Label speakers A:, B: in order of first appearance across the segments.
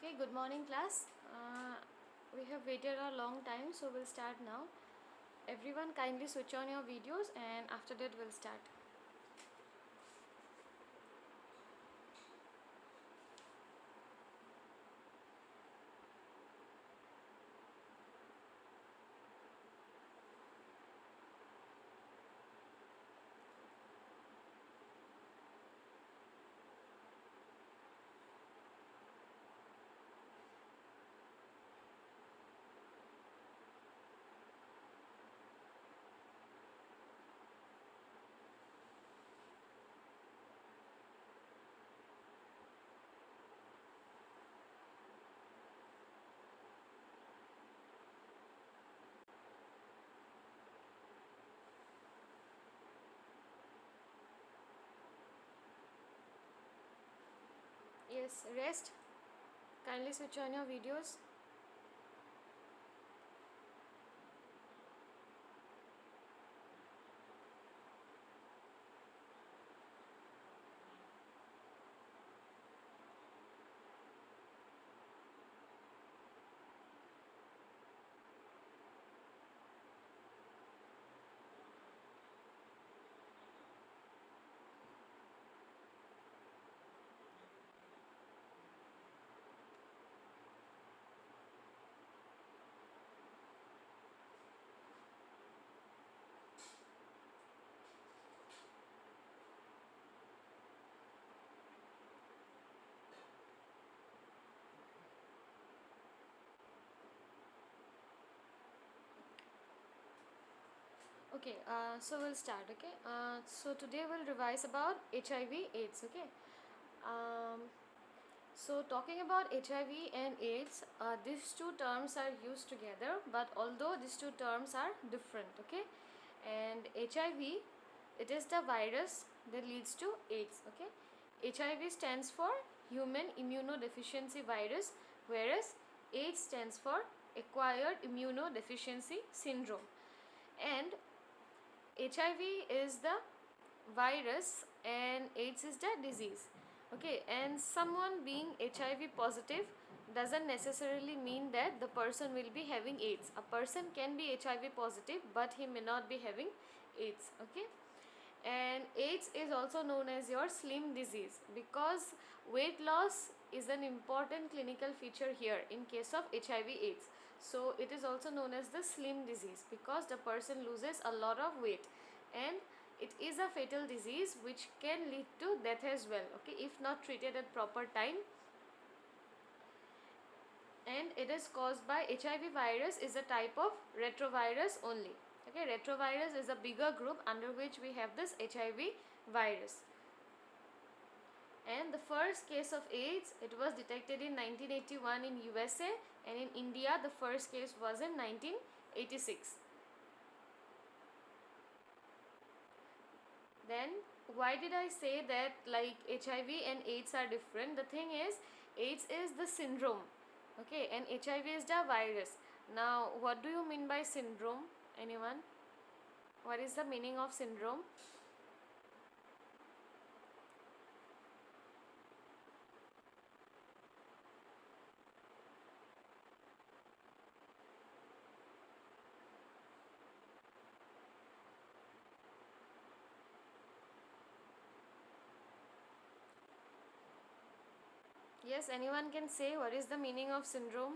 A: Okay, good morning class. We have waited a long time, so we'll start now. Everyone kindly switch on your videos and after that we'll start. Yes, rest. Kindly switch on your videos. Okay, so we'll start. Okay, so today we'll revise about HIV/AIDS. Okay, um, so talking about HIV and AIDS, these two terms are used together, but although these two terms are different. Okay, and HIV, it is the virus that leads to AIDS. Okay, HIV stands for human immunodeficiency virus, whereas AIDS stands for acquired immunodeficiency syndrome. And HIV is the virus and AIDS is the disease. Okay, and someone being HIV positive doesn't necessarily mean that the person will be having AIDS. A person can be HIV positive, but he may not be having AIDS. Okay, and AIDS is also known as your slim disease because weight loss is an important clinical feature here in case of HIV/AIDS. So it is also known as the slim disease because the person loses a lot of weight, and it is a fatal disease which can lead to death as well. Okay, if not treated at proper time, and it is caused by HIV virus is a type of retrovirus only. Okay, retrovirus is a bigger group under which we have this HIV virus. And the first case of AIDS, it was detected in 1981 in USA, and in India the first case was in 1986. Then why did I say that like HIV and AIDS are different? The thing is, AIDS is the syndrome, okay, and HIV is the virus. Now what do you mean by syndrome? Anyone? What is the meaning of syndrome? Yes, anyone can say what is the meaning of syndrome?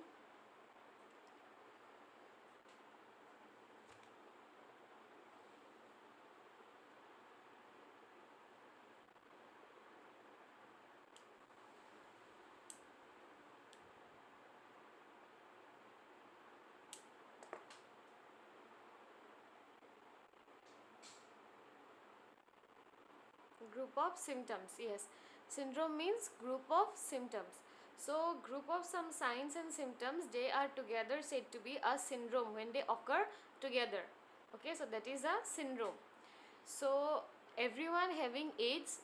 A: Group of symptoms. Yes, syndrome means group of symptoms. So group of some signs and symptoms, they are together said to be a syndrome when they occur together. Okay, so that is a syndrome. So everyone having AIDS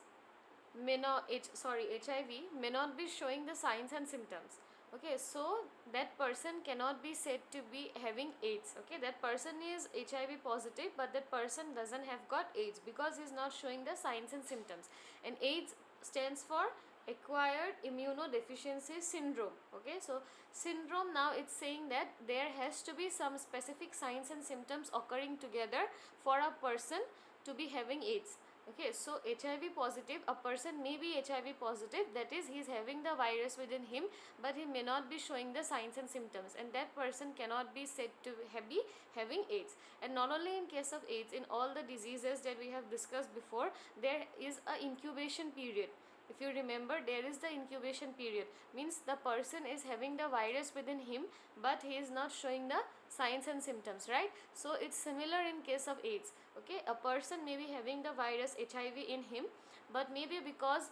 A: may not HIV may not be showing the signs and symptoms. Okay, so that person cannot be said to be having AIDS. Okay, that person is HIV positive, but that person doesn't have got AIDS because he's not showing the signs and symptoms. And AIDS stands for acquired immunodeficiency syndrome. Okay, so syndrome, now it's saying that there has to be some specific signs and symptoms occurring together for a person to be having AIDS. Okay, so HIV positive, a person may be HIV positive, that is, he is having the virus within him, but he may not be showing the signs and symptoms, and that person cannot be said to be having AIDS. And not only in case of AIDS, in all the diseases that we have discussed before, there is a incubation period. If you remember, there is the incubation period, means the person is having the virus within him, but he is not showing the signs and symptoms, right? So it's similar in case of AIDS. Okay, a person may be having the virus HIV in him, but maybe because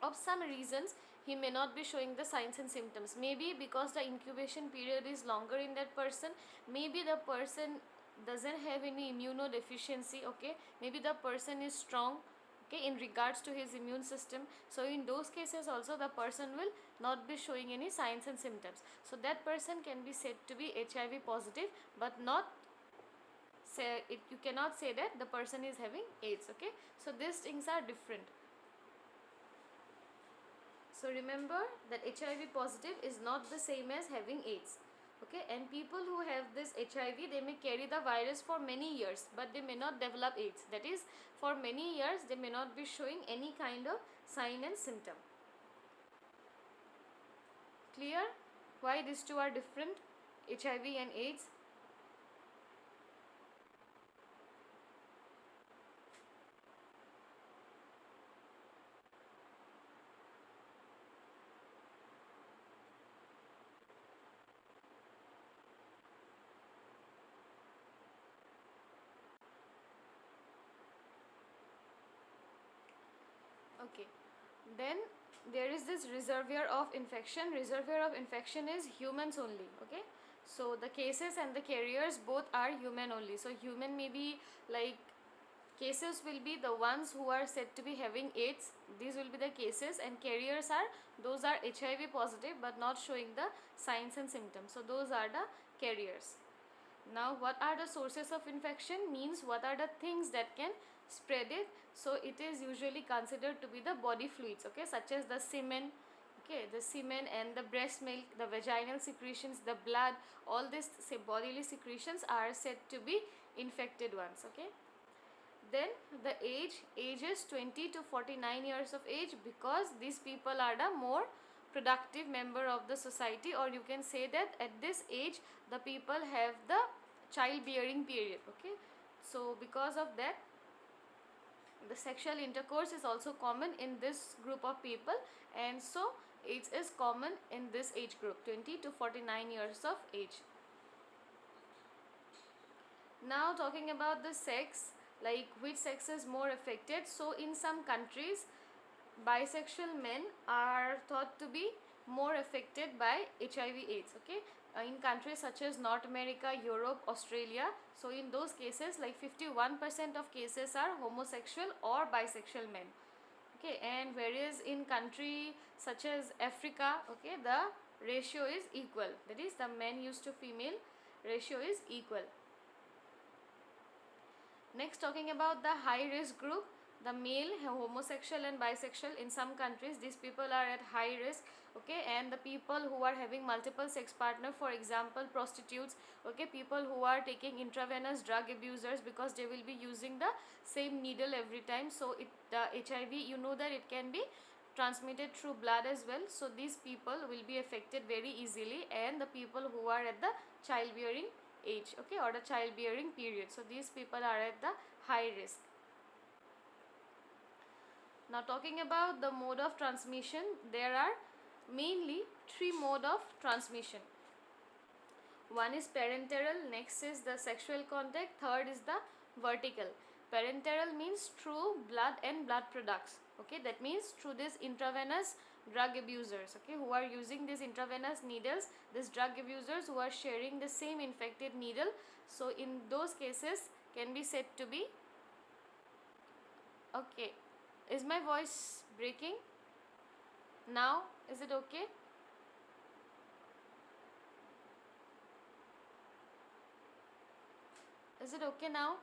A: of some reasons he may not be showing the signs and symptoms, maybe because the incubation period is longer in that person, maybe the person doesn't have any immunodeficiency. Okay, maybe the person is strong, okay, in regards to his immune system. So in those cases also the person will not be showing any signs and symptoms, so that person can be said to be HIV positive, but not say it, you cannot say that the person is having AIDS. Okay, so these things are different. So remember that HIV positive is not the same as having AIDS. Okay, and people who have this HIV, they may carry the virus for many years, but they may not develop AIDS. That is, for many years they may not be showing any kind of sign and symptom. Clear why these two are different, HIV and AIDS? Okay, then there is this reservoir of infection. Reservoir of infection is humans only. Okay, so the cases and the carriers both are human only. So human may be like, cases will be the ones who are said to be having AIDS, these will be the cases, and carriers are, those are HIV positive but not showing the signs and symptoms, so those are the carriers. Now what are the sources of infection, means what are the things that can spread it. So it is usually considered to be the body fluids, okay, such as the semen. Okay, the semen and the breast milk, the vaginal secretions, the blood, all these say bodily secretions are said to be infected ones. Okay, then the age is 20 to 49 years of age, because these people are the more productive member of the society, or you can say that at this age the people have the childbearing period. Okay, so because of that the sexual intercourse is also common in this group of people, and so it is common in this age group, 20 to 49 years of age. Now talking about the sex, like which sex is more affected. So in some countries bisexual men are thought to be more affected by HIV AIDS. Okay, in countries such as North America, Europe, Australia, so in those cases like 51% of cases are homosexual or bisexual men. Okay, and whereas in country such as Africa, okay, the ratio is equal, that is the men used to female ratio is equal. Next, talking about the high risk group, the male, homosexual and bisexual, in some countries these people are at high risk. Okay, and the people who are having multiple sex partner, for example prostitutes, okay, people who are taking intravenous drug abusers, because they will be using the same needle every time, so it the HIV, you know that it can be transmitted through blood as well, so these people will be affected very easily, and the people who are at the childbearing age, okay, or the childbearing period, so these people are at the high risk. Now talking about the mode of transmission, there are mainly three mode of transmission. One is parenteral, next is the sexual contact, third is the vertical. Parenteral means through blood and blood products. Okay, that means through this intravenous drug abusers, okay, who are using these intravenous needles, these drug abusers who are sharing the same infected needle, so in those cases can be said to be. Okay, is my voice breaking now? Is it okay? Is it okay now?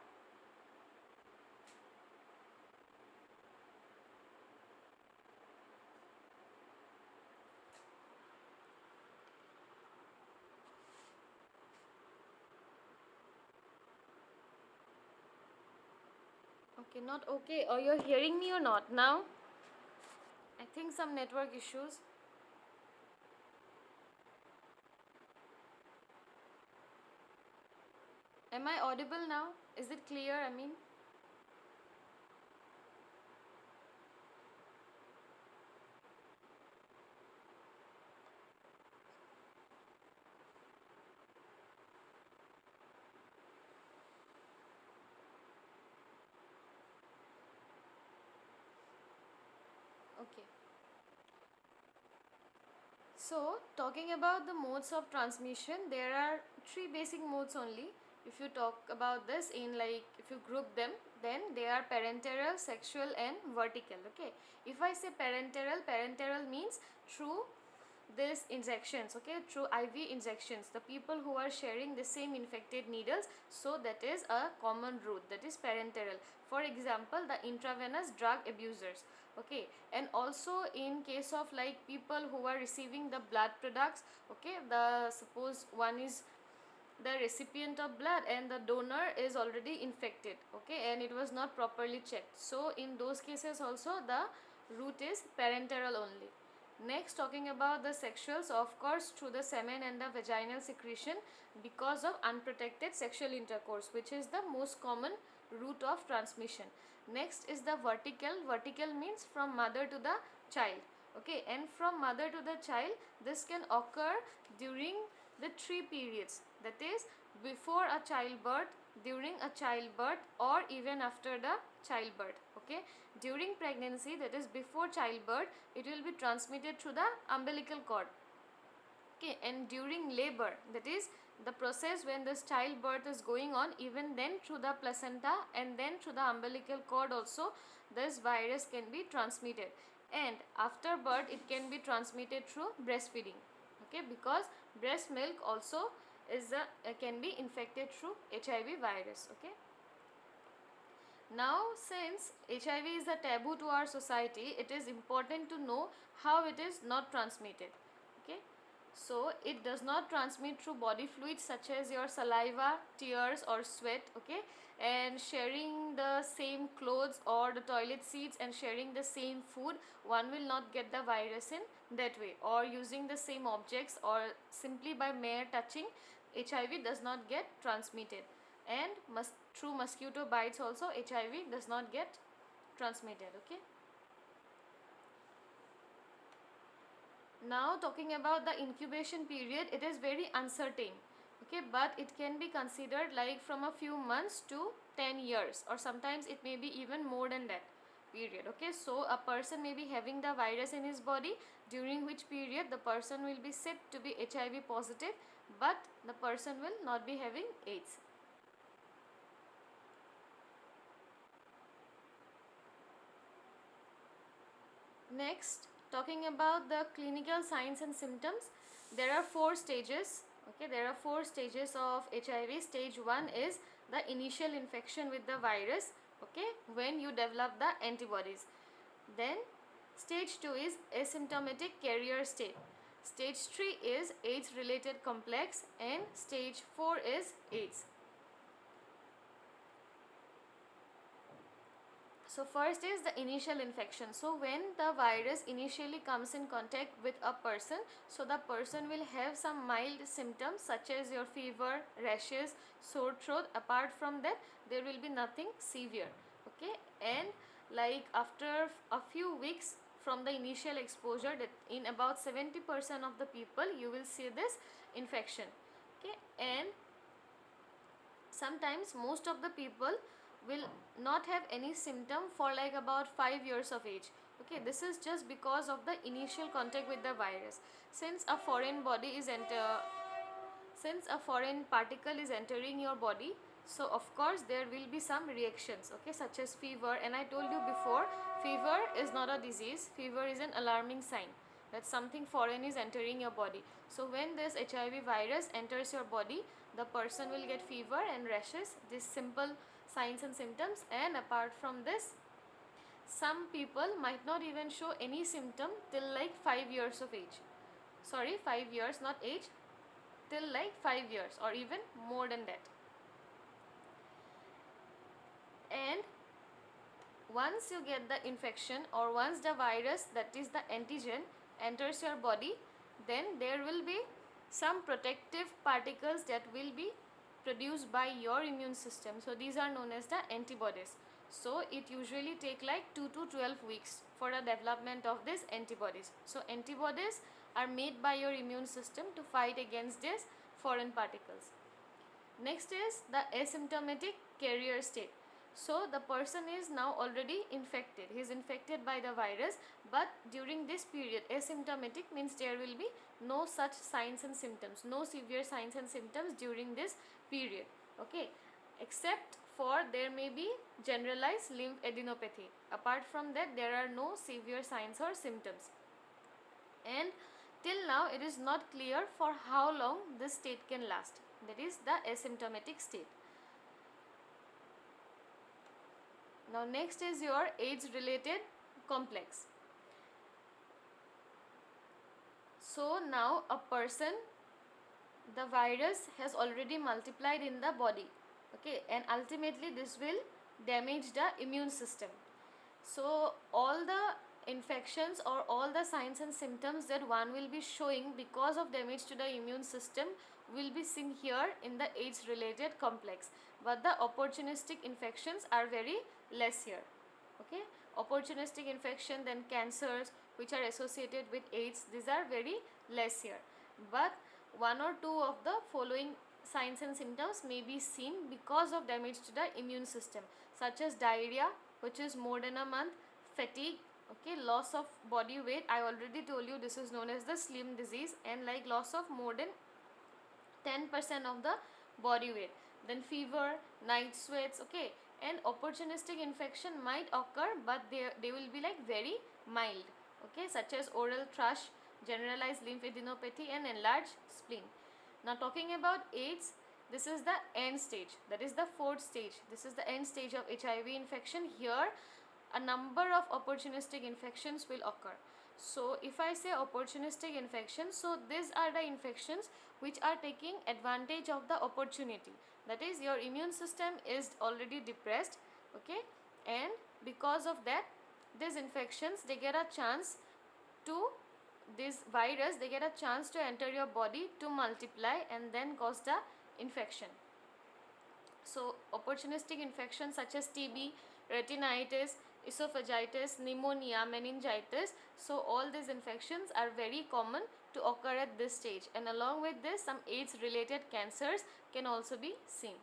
A: Okay, not okay. Or you're hearing me or not now? I think some network issues. Am I audible now? Is it clear? I mean, okay. So, talking about the modes of transmission, there are three basic modes only. If you talk about this in like, if you group them, then they are parenteral, sexual, and vertical. Okay. If I say parenteral means through these injections, okay, through IV injections, the people who are sharing the same infected needles, so that is a common route, that is parenteral. For example, the intravenous drug abusers, okay. And also in case of like people who are receiving the blood products, okay, the suppose one is the recipient of blood and the donor is already infected, okay, and it was not properly checked, so in those cases also the route is parenteral only. Next, talking about the sexuals, of course through the semen and the vaginal secretion because of unprotected sexual intercourse, which is the most common route of transmission. Next is the vertical means from mother to the child, okay, and from mother to the child this can occur during the three periods, that is before a childbirth, during a childbirth, or even after the childbirth, okay. During pregnancy, that is before childbirth, it will be transmitted through the umbilical cord, okay. And during labor, that is the process when this childbirth is going on, even then through the placenta and then through the umbilical cord also this virus can be transmitted. And after birth it can be transmitted through breastfeeding, okay, because breast milk also is can be infected through HIV virus, okay. Now, since HIV is a taboo to our society, it is important to know how it is not transmitted, okay. So it does not transmit through body fluids such as your saliva, tears or sweat, okay. And sharing the same clothes or the toilet seats and sharing the same food, one will not get the virus in that way. Or using the same objects or simply by mere touching, HIV does not get transmitted. And through mosquito bites also HIV does not get transmitted, okay. Now talking about the incubation period, it is very uncertain, okay, but it can be considered like from a few months to 10 years, or sometimes it may be even more than that period, okay. So a person may be having the virus in his body, during which period the person will be said to be HIV positive, but the person will not be having AIDS. Next, talking about the clinical signs and symptoms, there are four stages. Okay, there are four stages of HIV. Stage 1 is the initial infection with the virus, okay, when you develop the antibodies. Then stage 2 is asymptomatic carrier state. Stage 3 is AIDS related complex, and stage 4 is AIDS. So first is the initial infection. So when the virus initially comes in contact with a person, so the person will have some mild symptoms such as your fever, rashes, sore throat. Apart from that, there will be nothing severe, okay. And like after a few weeks from the initial exposure, that in about 70% of the people you will see this infection, okay. And sometimes most of the people will not have any symptom for like about 5 years of age, okay. This is just because of the initial contact with the virus. Since a foreign body is since a foreign particle is entering your body, so of course there will be some reactions, okay, such as fever. And I told you before, fever is not a disease, fever is an alarming sign that something foreign is entering your body. So when this HIV virus enters your body, the person will get fever and rashes, these simple signs and symptoms. And apart from this, some people might not even show any symptom till like 5 years of age. Sorry, 5 years, not age, till like 5 years or even more than that. And once you get the infection, or once the virus, that is the antigen, enters your body, then there will be some protective particles that will be produced by your immune system. So these are known as the antibodies. So it usually take like 2 to 12 weeks for the development of these antibodies. So antibodies are made by your immune system to fight against these foreign particles. Next is the asymptomatic carrier state. So the person is now already infected. He is infected by the virus, but during this period, asymptomatic means there will be no such signs and symptoms, no severe signs and symptoms during this period. Okay, except for there may be generalized lymphadenopathy. Apart from that, there are no severe signs or symptoms. And till now, it is not clear for how long this state can last. That is the asymptomatic state. Now next is your AIDS related complex. So now a person, the virus has already multiplied in the body, okay, and ultimately this will damage the immune system. So all the infections or all the signs and symptoms that one will be showing because of damage to the immune system will be seen here in the AIDS related complex, but the opportunistic infections are very less here. Okay, opportunistic infection, then cancers which are associated with AIDS, these are very less here, but one or two of the following signs and symptoms may be seen because of damage to the immune system, such as diarrhea, which is more than a month, fatigue, okay, loss of body weight. I already told you this is known as the slim disease, and like loss of more than 10% of the body weight, then fever, night sweats, okay, and opportunistic infection might occur, but they will be like very mild, okay, such as oral thrush, generalized lymphadenopathy, and enlarged spleen. Now talking about AIDS, this is the end stage, that is the fourth stage. This is the end stage of HIV infection. Here a number of opportunistic infections will occur. So if I say opportunistic infections, so these are the infections which are taking advantage of the opportunity. That is, your immune system is already depressed, okay, and because of that, these infections, they get a chance to, this virus, they get a chance to enter your body, to multiply, and then cause the infection. So opportunistic infections such as TB, retinitis, esophagitis, pneumonia, meningitis, so all these infections are very common to occur at this stage, and along with this, some AIDS related cancers can also be seen.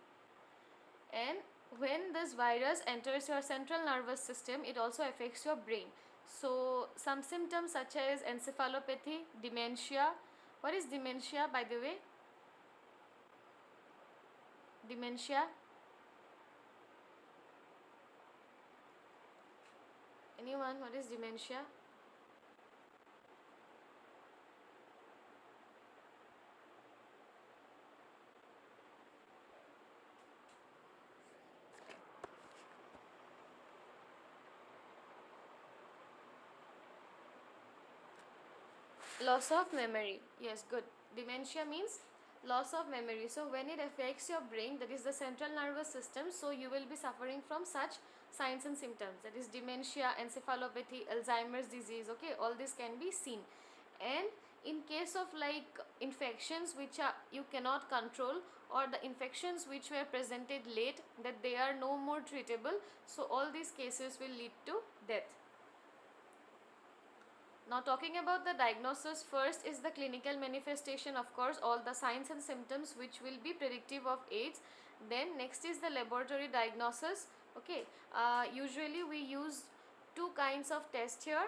A: And when this virus enters your central nervous system, it also affects your brain. So some symptoms such as encephalopathy, dementia. What is dementia, by the way? Dementia. Anyone? What is dementia? Loss of memory. Yes, good. Dementia means loss of memory. So when it affects your brain, that is the central nervous system, so you will be suffering from such signs and symptoms, that is dementia, encephalopathy, Alzheimer's disease, okay, all this can be seen. And in case of like infections which are you cannot control, or the infections which were presented late, that they are no more treatable, so all these cases will lead to death. Now talking about the diagnosis, first is the clinical manifestation, of course, all the signs and symptoms which will be predictive of AIDS. Then next is the laboratory diagnosis, okay. Usually we use two kinds of tests here.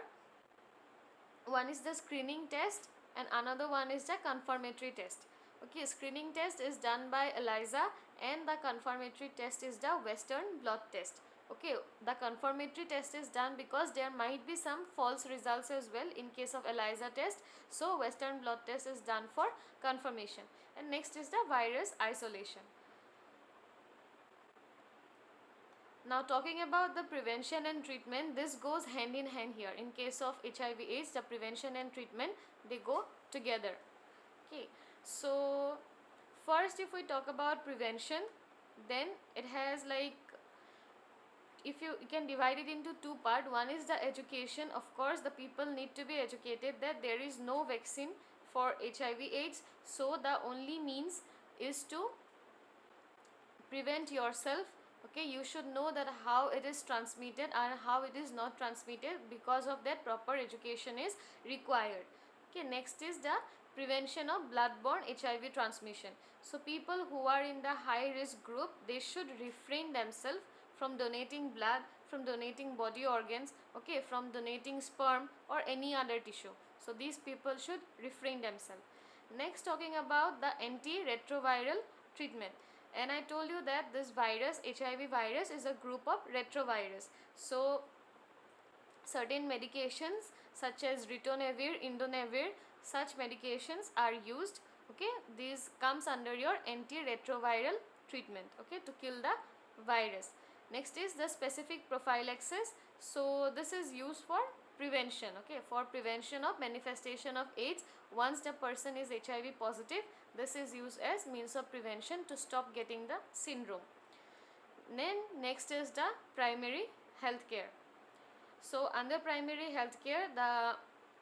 A: One is the screening test and another one is the confirmatory test. Okay, screening test is done by ELISA and the confirmatory test is the Western blot test. Okay, the confirmatory test is done because there might be some false results as well in case of ELISA test. So Western blot test is done for confirmation. And next is the virus isolation. Now talking about the prevention and treatment, this goes hand in hand here. In case of HIV AIDS, the prevention and treatment, they go together. Okay, so first if we talk about prevention, then it has like if you can divide it into two part. One is the education. Of course the people need to be educated that there is no vaccine for HIV AIDS, so the only means is to prevent yourself. Okay, you should know that how it is transmitted and how it is not transmitted. Because of that, proper education is required. Okay, next is the prevention of bloodborne HIV transmission. So people who are in the high risk group, they should refrain themselves from donating blood, from donating body organs, okay, from donating sperm or any other tissue. So these people should refrain themselves. Next, talking about the antiretroviral treatment. And I told you that this virus, HIV virus, is a group of retrovirus. So certain medications such as ritonavir, indonavir, such medications are used. Okay, these comes under your antiretroviral treatment, okay, to kill the virus. Next is the specific prophylaxis. So this is used for prevention, okay, for prevention of manifestation of AIDS. Once the person is HIV positive, this is used as means of prevention to stop getting the syndrome. Then next is the primary health care. So under primary healthcare, the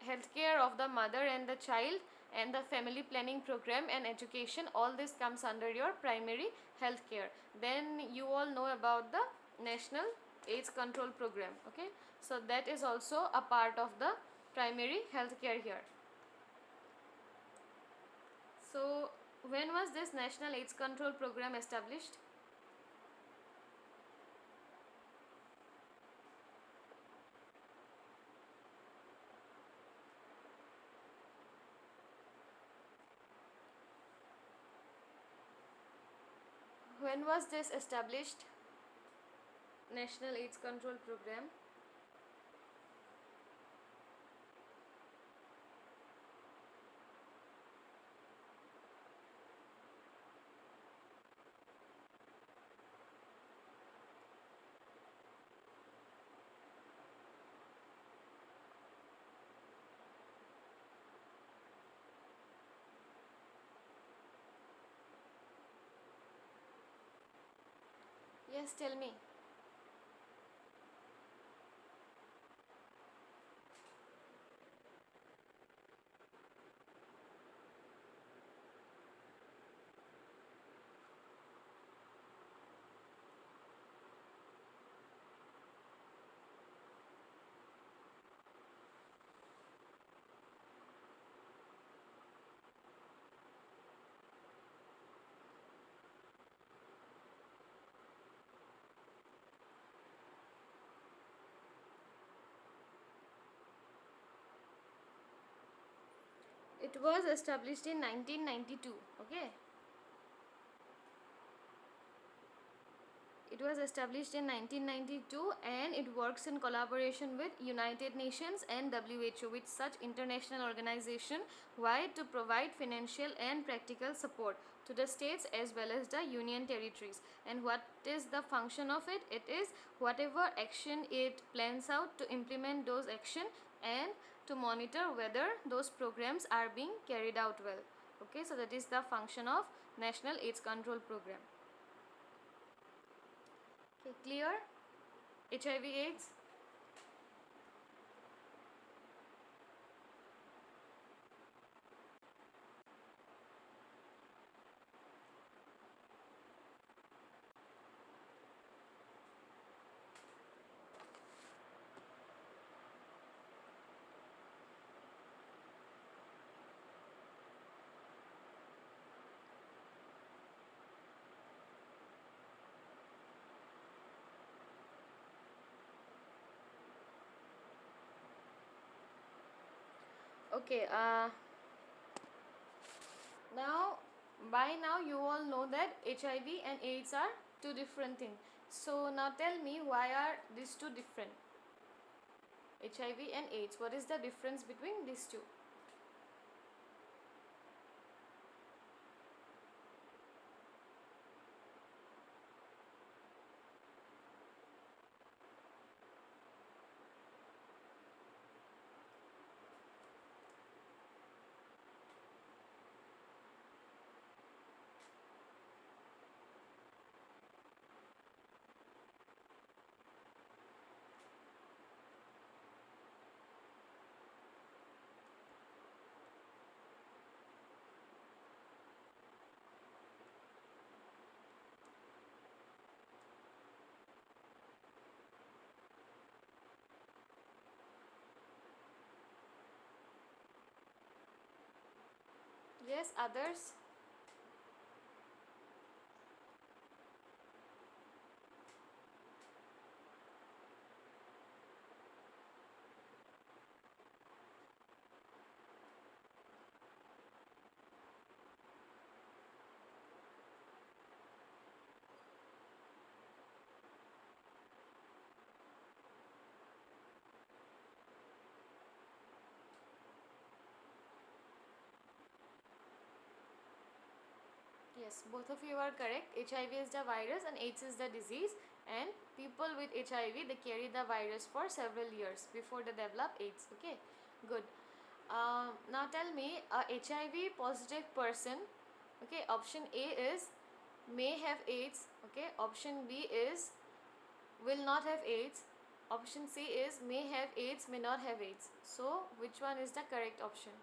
A: healthcare of the mother and the child and the family planning program and education, all this comes under your primary healthcare. Then you all know about the national AIDS control program, okay, so that is also a part of the primary healthcare here. So when was this national AIDS control program established? When was this established, national AIDS control program? Yes, tell me. It was established in 1992, okay. It was established in 1992 and it works in collaboration with United Nations and WHO, with such international organization. Why? To provide financial and practical support to the states as well as the union territories. And what is the function of it? It is whatever action it plans out to implement those action and to monitor whether those programs are being carried out well. Okay, so that is the function of National AIDS Control Program. Okay, clear? HIV AIDS. Okay, now by now you all know that HIV and AIDS are two different things. So now tell me, why are these two different? HIV and AIDS, what is the difference between these two? Yes, others. Yes, both of you are correct. HIV is the virus and AIDS is the disease. And people with HIV, they carry the virus for several years before they develop AIDS. Okay, good. Now tell me, a HIV positive person. Okay, option A is may have AIDS. Okay, option B is will not have AIDS. Option C is may have AIDS, may not have AIDS. So, which one is the correct option?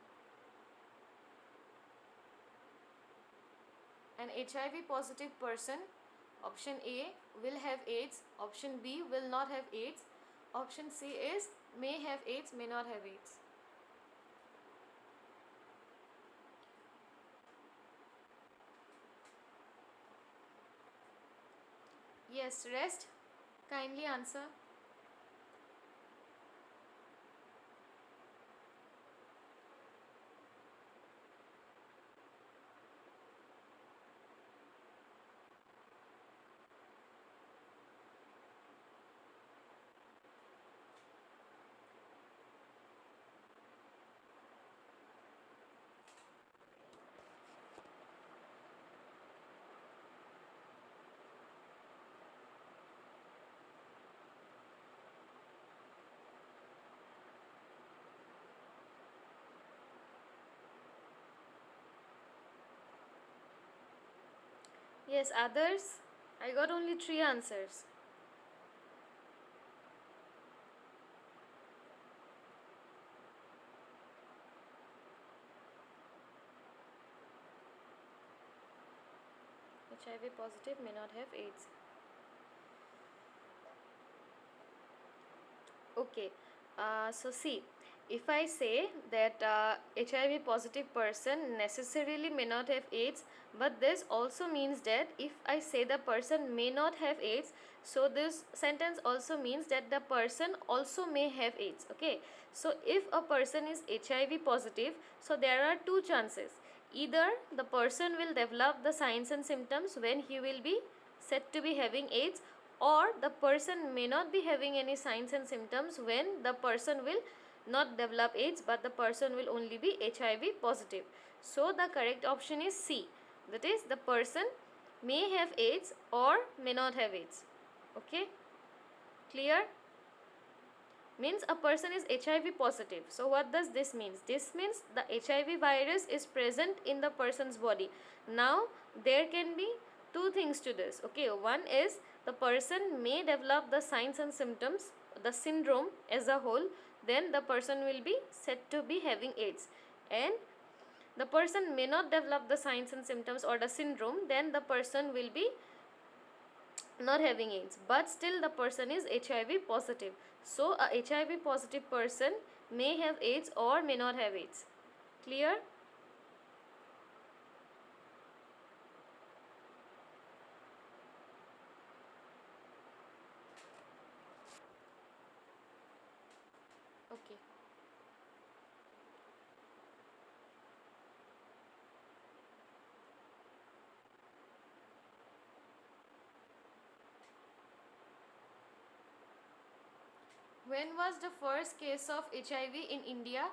A: An HIV positive person, option A will have AIDS, option B will not have AIDS, option C is may have AIDS, may not have AIDS. Yes, rest. Kindly answer. Yes, others. I got only three answers. HIV positive may not have AIDS. Okay, so see, if I say that HIV positive person necessarily may not have AIDS, but this also means that if I say the person may not have AIDS, so this sentence also means that the person also may have AIDS. Okay, so if a person is HIV positive, so there are two chances. Either the person will develop the signs and symptoms when he will be said to be having AIDS, or the person may not be having any signs and symptoms when the person will not develop AIDS, but the person will only be HIV positive. So the correct option is C, that is the person may have AIDS or may not have AIDS. Okay, clear? Means a person is HIV positive. So what does this mean? This means the HIV virus is present in the person's body. Now there can be two things to this. Okay, one is the person may develop the signs and symptoms, the syndrome as a whole, then the person will be said to be having AIDS. And the person may not develop the signs and symptoms or the syndrome, then the person will be not having AIDS, but still the person is HIV positive. So a HIV positive person may have AIDS or may not have AIDS. Clear? Okay. When was the first case of HIV in India?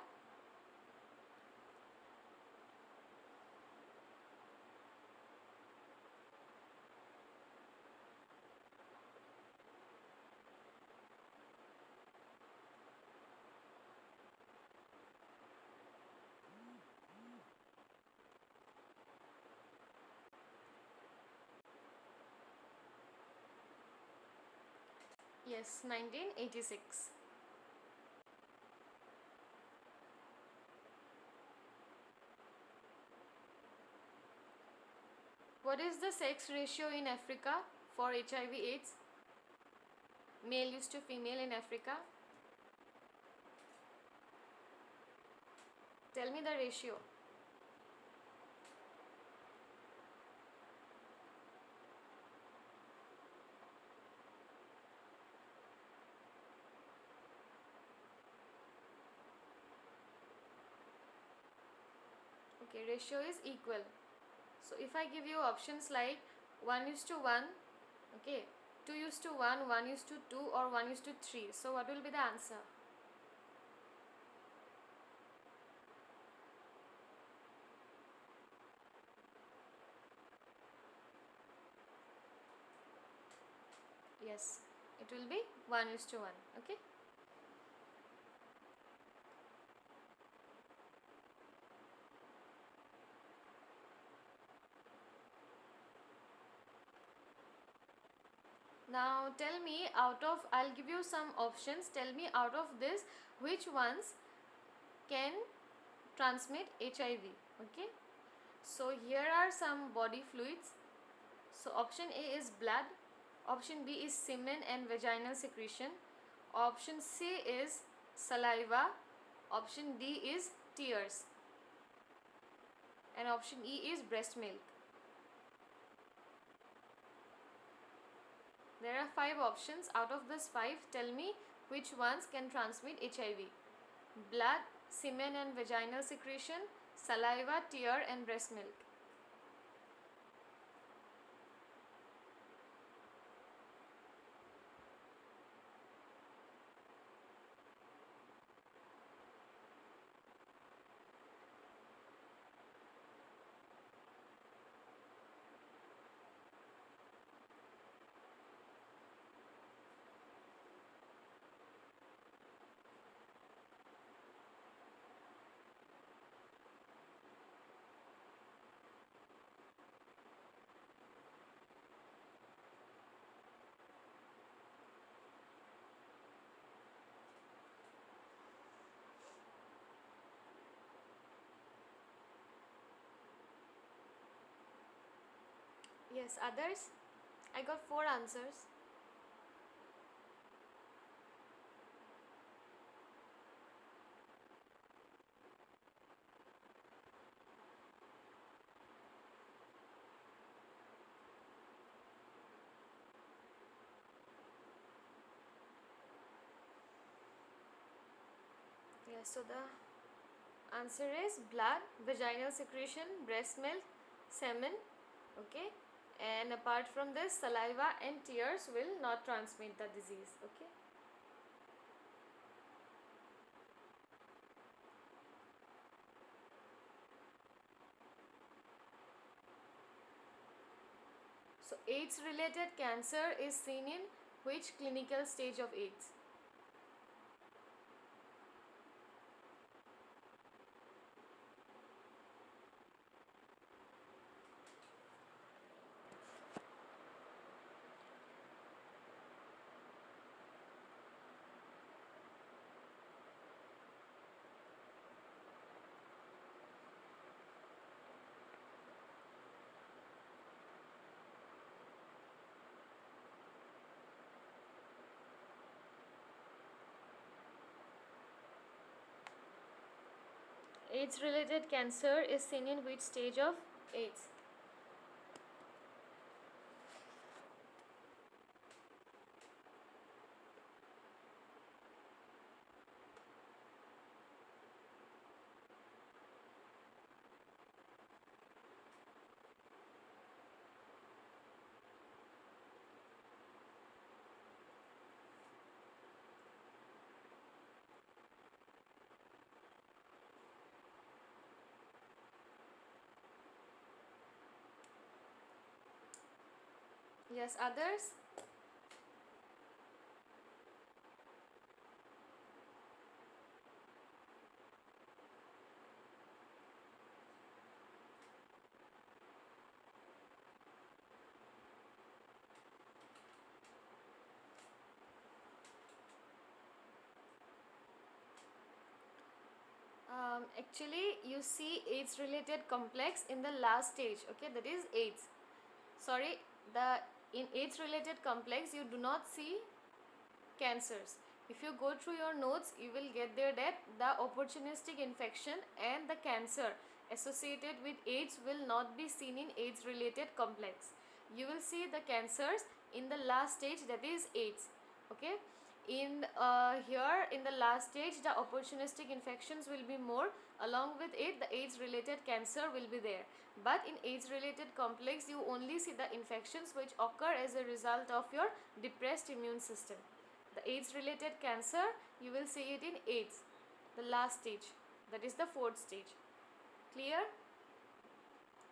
A: Yes, 1986. What is the sex ratio in Africa for HIV AIDS? Male used to female in Africa. Tell me the ratio. Okay, ratio is equal. So if I give you options like 1:1, okay, 2:1, 1:2, or 1:3, so what will be the answer? Yes, it will be 1:1. Okay. Now tell me, out of, I'll give you some options. Tell me out of this, which ones can transmit HIV. Okay. So here are some body fluids. So option A is blood. Option B is semen and vaginal secretion. Option C is saliva. Option D is tears. And option E is breast milk. There are 5 options. Out of these 5, tell me which ones can transmit HIV. Blood, semen and vaginal secretion, saliva, tear and breast milk. Yes, others? I got 4 answers. Yes, so the answer is blood, vaginal secretion, breast milk, semen. Okay. And apart from this, saliva and tears will not transmit the disease. Okay. So AIDS related cancer is seen in which clinical stage of AIDS? AIDS related cancer is seen in which stage of AIDS? Yes, others? Actually, you see AIDS related complex in the last stage. Okay, that is AIDS. Sorry, the in AIDS related complex you do not see cancers. If you go through your notes, you will get there that the opportunistic infection and the cancer associated with AIDS will not be seen in AIDS related complex. You will see the cancers in the last stage, that is AIDS. Okay. In here in the last stage, the opportunistic infections will be more. Along with it, the AIDS related cancer will be there. But in AIDS related complex, you only see the infections which occur as a result of your depressed immune system. The AIDS related cancer, you will see it in AIDS, the last stage, that is the fourth stage. Clear?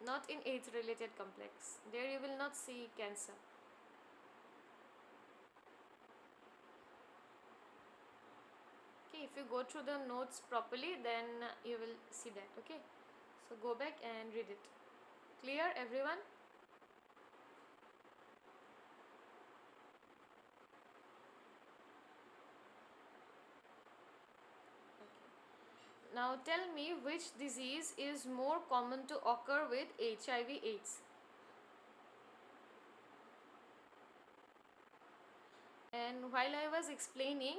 A: Not in AIDS related complex, there you will not see cancer. Okay, if you go through the notes properly, then you will see that. Okay, so go back and read it. Clear, everyone? Okay. Now tell me, which disease is more common to occur with HIV AIDS? And while I was explaining,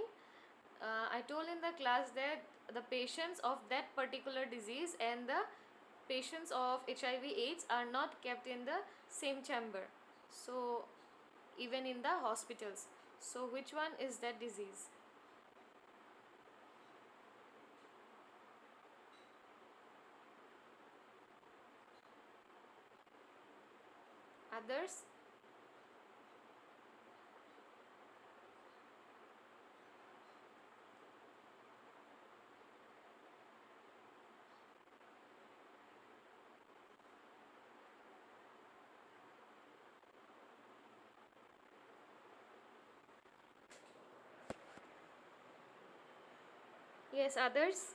A: I told in the class that the patients of that particular disease and the patients of HIV AIDS are not kept in the same chamber. So even in the hospitals. So which one is that disease? Others? Yes, others?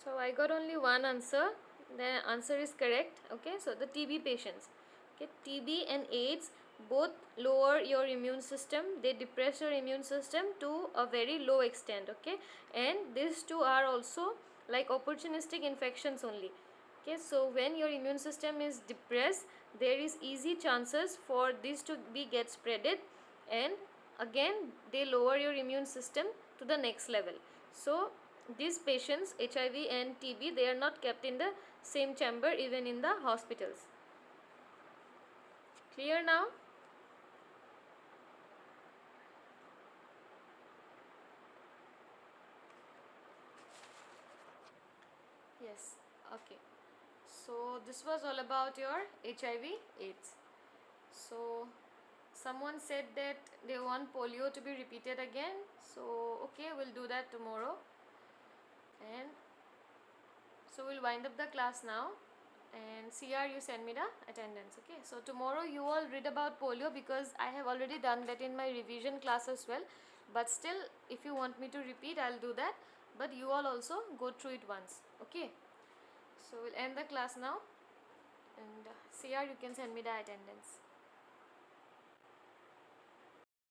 A: So I got only one answer. The answer is correct. Okay, so the TB patients. Okay, TB and AIDS both lower your immune system. They depress your immune system to a very low extent. Okay, and these two are also like opportunistic infections only. Okay, so when your immune system is depressed, there is easy chances for this to be get spreaded, and again they lower your immune system to the next level. So these patients, HIV and TB, they are not kept in the same chamber even in the hospitals. Clear now? Yes. Okay. So this was all about your HIV AIDS. So someone said that they want polio to be repeated again. So okay, we'll do that tomorrow. And so we'll wind up the class now. And CR, you send me the attendance. Okay, so tomorrow you all read about polio because I have already done that in my revision class as well. But still, if you want me to repeat, I'll do that. But you all also go through it once. Okay, so we'll end the class now. And CR, you can send me the attendance.